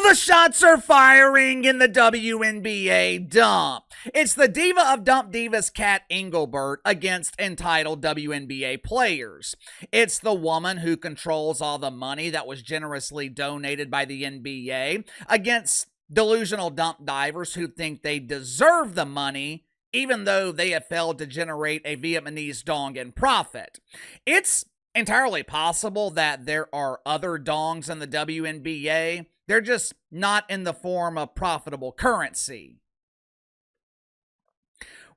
the shots are firing in the WNBA dump. It's the diva of dump divas, Cathy Engelbert, against entitled WNBA players. It's the woman who controls all the money that was generously donated by the NBA against delusional dump divers who think they deserve the money even though they have failed to generate a Vietnamese dong in profit. It's entirely possible that there are other dongs in the WNBA. They're just not in the form of profitable currency.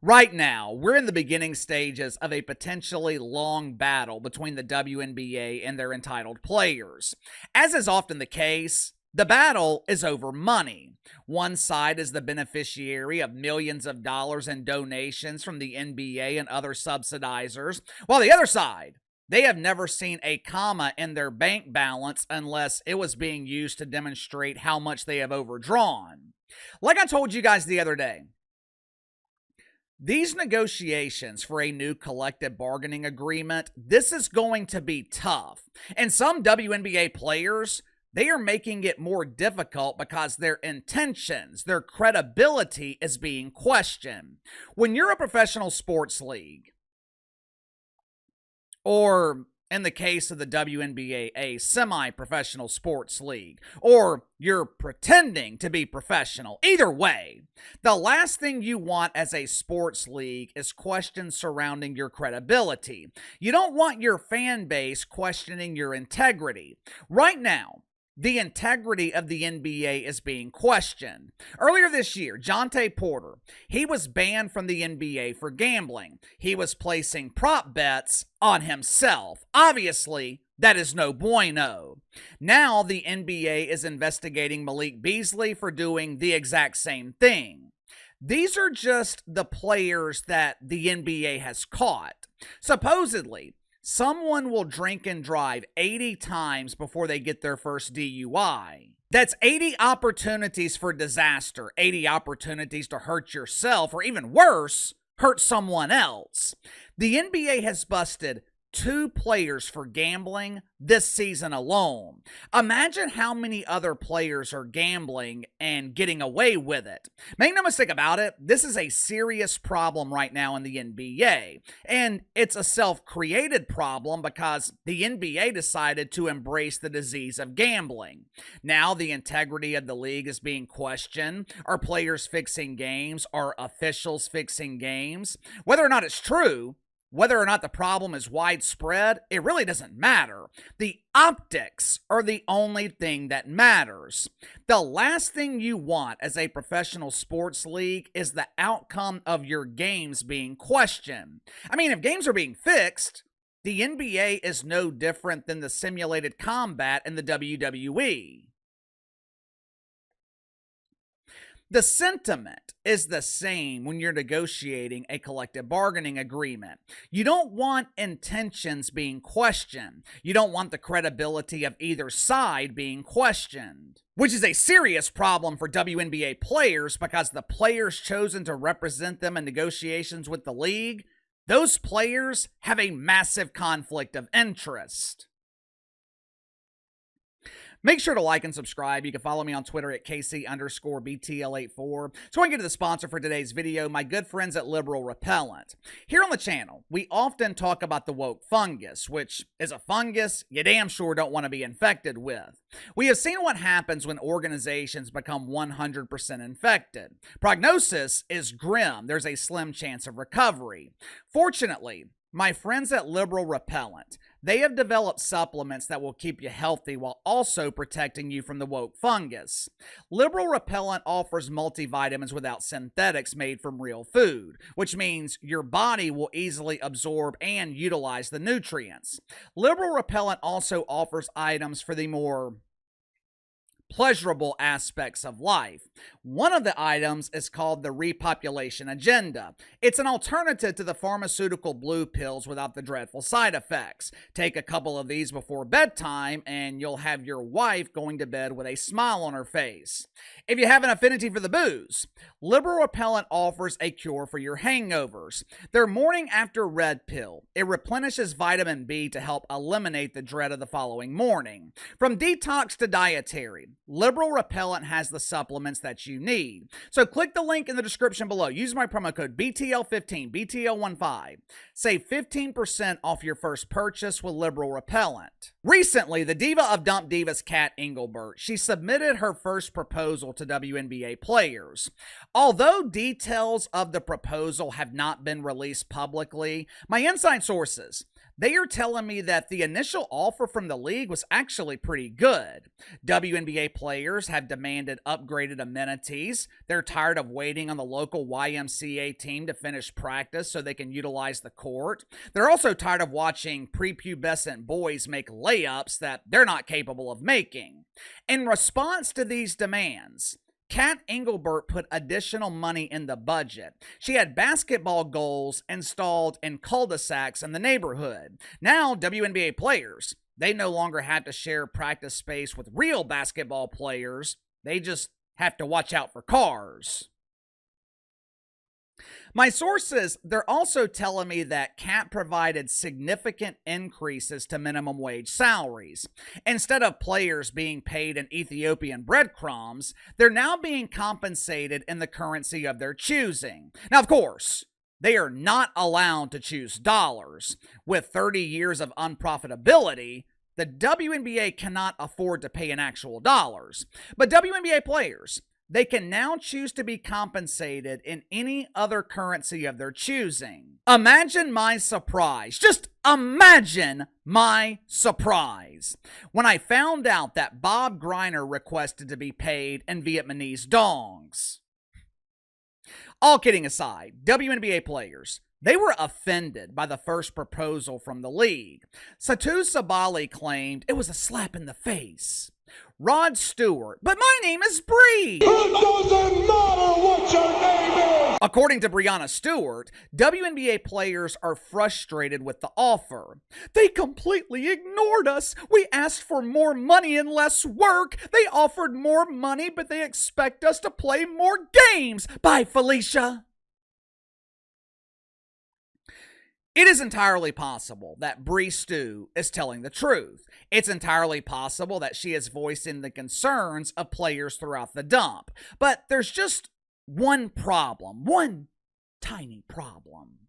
Right now, we're in the beginning stages of a potentially long battle between the WNBA and their entitled players. As is often the case, the battle is over money. One side is the beneficiary of millions of dollars in donations from the NBA and other subsidizers, while the other side, they have never seen a comma in their bank balance unless it was being used to demonstrate how much they have overdrawn. Like I told you guys the other day, these negotiations for a new collective bargaining agreement, this is going to be tough. And some WNBA players, they are making it more difficult because their intentions, their credibility is being questioned. When you're a professional sports league, or in the case of the WNBA, a semi-professional sports league, or you're pretending to be professional. Either way, the last thing you want as a sports league is questions surrounding your credibility. You don't want your fan base questioning your integrity. Right now, the integrity of the NBA is being questioned. Earlier this year, Jontay Porter, he was banned from the NBA for gambling. He was placing prop bets on himself. Obviously, that is no bueno. Now, the NBA is investigating Malik Beasley for doing the exact same thing. These are just the players that the NBA has caught. Supposedly, someone will drink and drive 80 times before they get their first DUI. That's 80 opportunities for disaster, 80 opportunities to hurt yourself, or even worse, hurt someone else. The NBA has busted 2 players for gambling this season alone. Imagine how many other players are gambling and getting away with it. Make no mistake about it, this is a serious problem right now in the NBA. And it's a self-created problem because the NBA decided to embrace the disease of gambling. Now the integrity of the league is being questioned. Are players fixing games? Are officials fixing games? Whether or not it's true, whether or not the problem is widespread, it really doesn't matter. The optics are the only thing that matters. The last thing you want as a professional sports league is the outcome of your games being questioned. I mean, if games are being fixed, the NBA is no different than the simulated combat in the WWE. The sentiment is the same when you're negotiating a collective bargaining agreement. You don't want intentions being questioned. You don't want the credibility of either side being questioned, which is a serious problem for WNBA players because the players chosen to represent them in negotiations with the league, those players have a massive conflict of interest. Make sure to like and subscribe. You can follow me on Twitter at KC_BTL84. So I can get to the sponsor for today's video, my good friends at Liberal Repellent. Here on the channel, we often talk about the woke fungus, which is a fungus you damn sure don't want to be infected with. We have seen what happens when organizations become 100% infected. Prognosis is grim. There's a slim chance of recovery. Fortunately, my friends at Liberal Repellent, they have developed supplements that will keep you healthy while also protecting you from the woke fungus. Liberal Repellent offers multivitamins without synthetics made from real food, which means your body will easily absorb and utilize the nutrients. Liberal Repellent also offers items for the more pleasurable aspects of life. One of the items is called the repopulation agenda. It's an alternative to the pharmaceutical blue pills without the dreadful side effects. Take a couple of these before bedtime and you'll have your wife going to bed with a smile on her face. If you have an affinity for the booze, Liberal Repellent offers a cure for your hangovers. Their morning after red pill. It replenishes vitamin B to help eliminate the dread of the following morning. From detox to dietary, Liberal Repellent has the supplements that you need. So click the link in the description below. Use my promo code BTL15, BTL15. Save 15% off your first purchase with Liberal Repellent. Recently, the diva of Dump Divas, Cathy Engelbert, she submitted her first proposal to WNBA players. Although details of the proposal have not been released publicly, my inside sources, they are telling me that the initial offer from the league was actually pretty good. WNBA players have demanded upgraded amenities. They're tired of waiting on the local YMCA team to finish practice so they can utilize the court. They're also tired of watching prepubescent boys make layups that they're not capable of making. In response to these demands, Cathy Engelbert put additional money in the budget. She had basketball goals installed in cul-de-sacs in the neighborhood. Now, WNBA players, they no longer have to share practice space with real basketball players. They just have to watch out for cars. My sources, they're also telling me that CAP provided significant increases to minimum wage salaries. Instead of players being paid in Ethiopian breadcrumbs, they're now being compensated in the currency of their choosing. Now, of course, they are not allowed to choose dollars. With 30 years of unprofitability, the WNBA cannot afford to pay in actual dollars. But WNBA players, they can now choose to be compensated in any other currency of their choosing. Imagine my surprise. Just imagine my surprise when I found out that Bob Greiner requested to be paid in Vietnamese dongs. All kidding aside, WNBA players, they were offended by the first proposal from the league. Satu Sabali claimed it was a slap in the face. Rod Stewart, but my name is Bree. It doesn't matter what your name is. According to Breanna Stewart, WNBA players are frustrated with the offer. They completely ignored us. We asked for more money and less work. They offered more money, but they expect us to play more games. Bye, Felicia. It is entirely possible that Bree Stew is telling the truth. It's entirely possible that she is voicing the concerns of players throughout the dump. But there's just one problem, one tiny problem.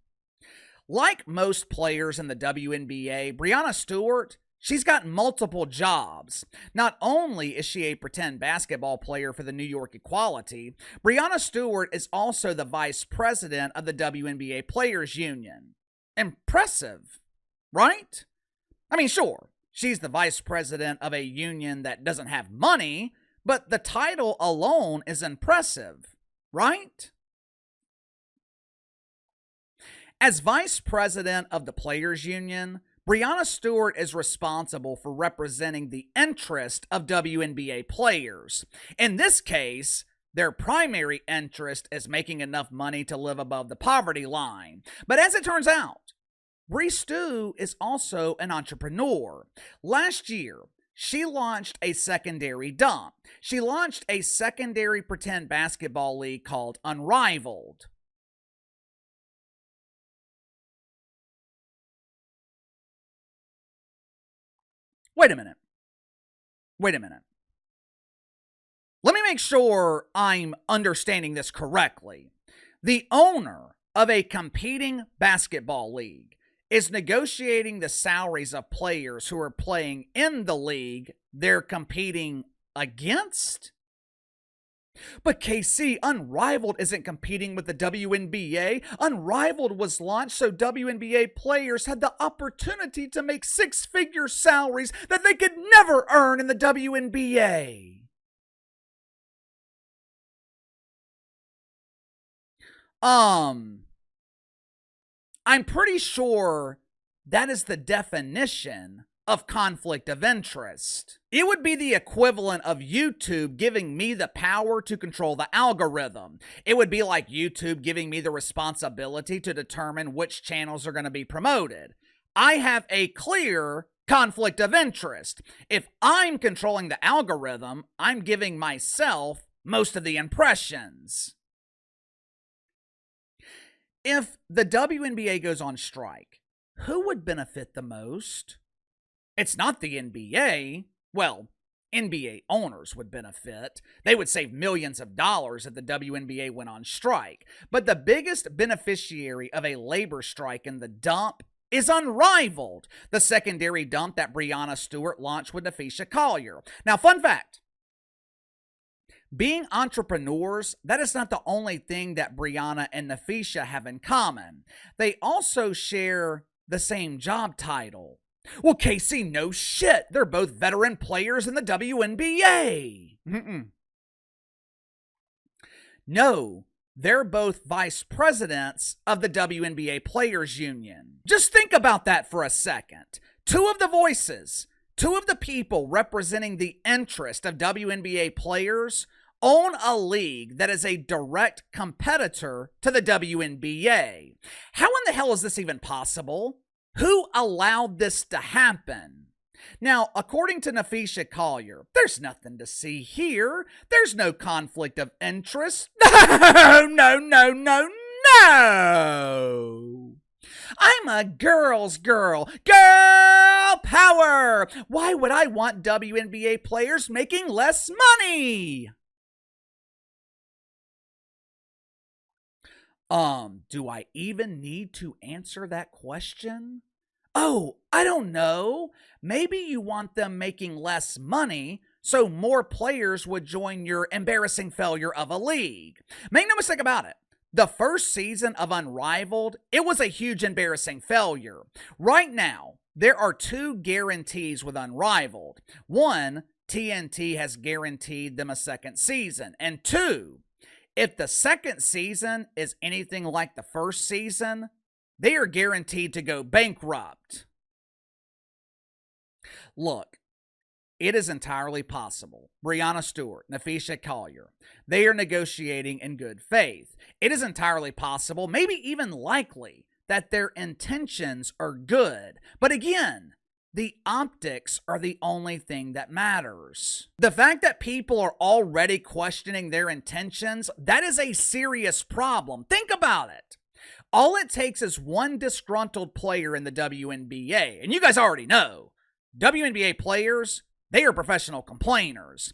Like most players in the WNBA, Breanna Stewart, she's got multiple jobs. Not only is she a pretend basketball player for the New York Equality, Breanna Stewart is also the vice president of the WNBA Players Union. Impressive, right? I mean, sure, she's the vice president of a union that doesn't have money, but the title alone is impressive, right? As vice president of the Players Union, Breanna Stewart is responsible for representing the interest of WNBA players. In this case, their primary interest is making enough money to live above the poverty line. But as it turns out, Bree Stew is also an entrepreneur. Last year, she launched a secondary dump. She launched a secondary pretend basketball league called Unrivaled. Wait a minute. Let me make sure I'm understanding this correctly. The owner of a competing basketball league is negotiating the salaries of players who are playing in the league they're competing against? But KC, Unrivaled isn't competing with the WNBA. Unrivaled was launched so WNBA players had the opportunity to make six-figure salaries that they could never earn in the WNBA. I'm pretty sure that is the definition of conflict of interest. It would be the equivalent of YouTube giving me the power to control the algorithm. It would be like YouTube giving me the responsibility to determine which channels are going to be promoted. I have a clear conflict of interest. If I'm controlling the algorithm, I'm giving myself most of the impressions. If the WNBA goes on strike, who would benefit the most? It's not the NBA. Well, NBA owners would benefit. They would save millions of dollars if the WNBA went on strike. But the biggest beneficiary of a labor strike in the dump is Unrivaled, the secondary dump that Breanna Stewart launched with Napheesa Collier. Now, fun fact. Being entrepreneurs, that is not the only thing that Breanna and Napheesa have in common. They also share the same job title. Well, Casey, no shit. They're both veteran players in the WNBA. No, they're both vice presidents of the WNBA Players Union. Just think about that for a second. Two of the voices, two of the people representing the interest of WNBA players own a league that is a direct competitor to the WNBA. How in the hell is this even possible? Who allowed this to happen? Now, according to Napheesa Collier, there's nothing to see here. There's no conflict of interest. No. I'm a girl's girl. Girl power. Why would I want WNBA players making less money? Do I even need to answer that question? Oh, I don't know. Maybe you want them making less money so more players would join your embarrassing failure of a league. Make no mistake about it. The first season of Unrivaled, it was a huge embarrassing failure. Right now, there are two guarantees with Unrivaled. One, TNT has guaranteed them a second season. And two, if the second season is anything like the first season, they are guaranteed to go bankrupt. Look, it is entirely possible. Breanna Stewart, Napheesa Collier, they are negotiating in good faith. It is entirely possible, maybe even likely, that their intentions are good. But again, the optics are the only thing that matters. The fact that people are already questioning their intentions, that is a serious problem. Think about it. All it takes is one disgruntled player in the WNBA, and you guys already know, WNBA players, they are professional complainers.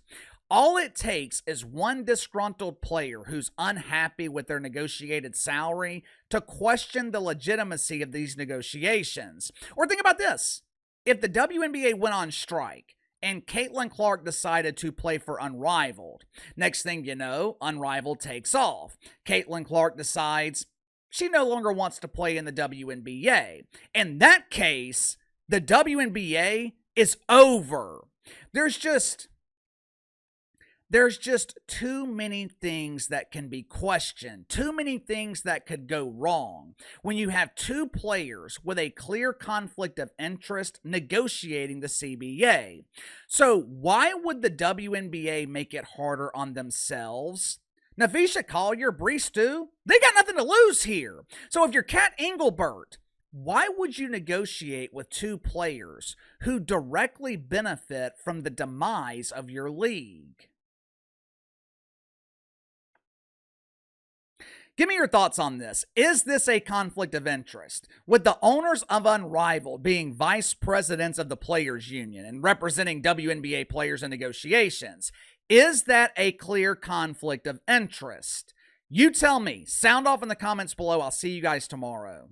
All it takes is one disgruntled player who's unhappy with their negotiated salary to question the legitimacy of these negotiations. Or think about this. If the WNBA went on strike and Caitlin Clark decided to play for Unrivaled, next thing you know, Unrivaled takes off. Caitlin Clark decides she no longer wants to play in the WNBA. In that case, the WNBA is over. There's just too many things that can be questioned, too many things that could go wrong when you have two players with a clear conflict of interest negotiating the CBA. So why would the WNBA make it harder on themselves? Napheesa Collier, Stu, they got nothing to lose here. So if you're Cathy Engelbert, why would you negotiate with two players who directly benefit from the demise of your league? Give me your thoughts on this. Is this a conflict of interest? With the owners of Unrivaled being vice presidents of the Players Union and representing WNBA players in negotiations, is that a clear conflict of interest? You tell me. Sound off in the comments below. I'll see you guys tomorrow.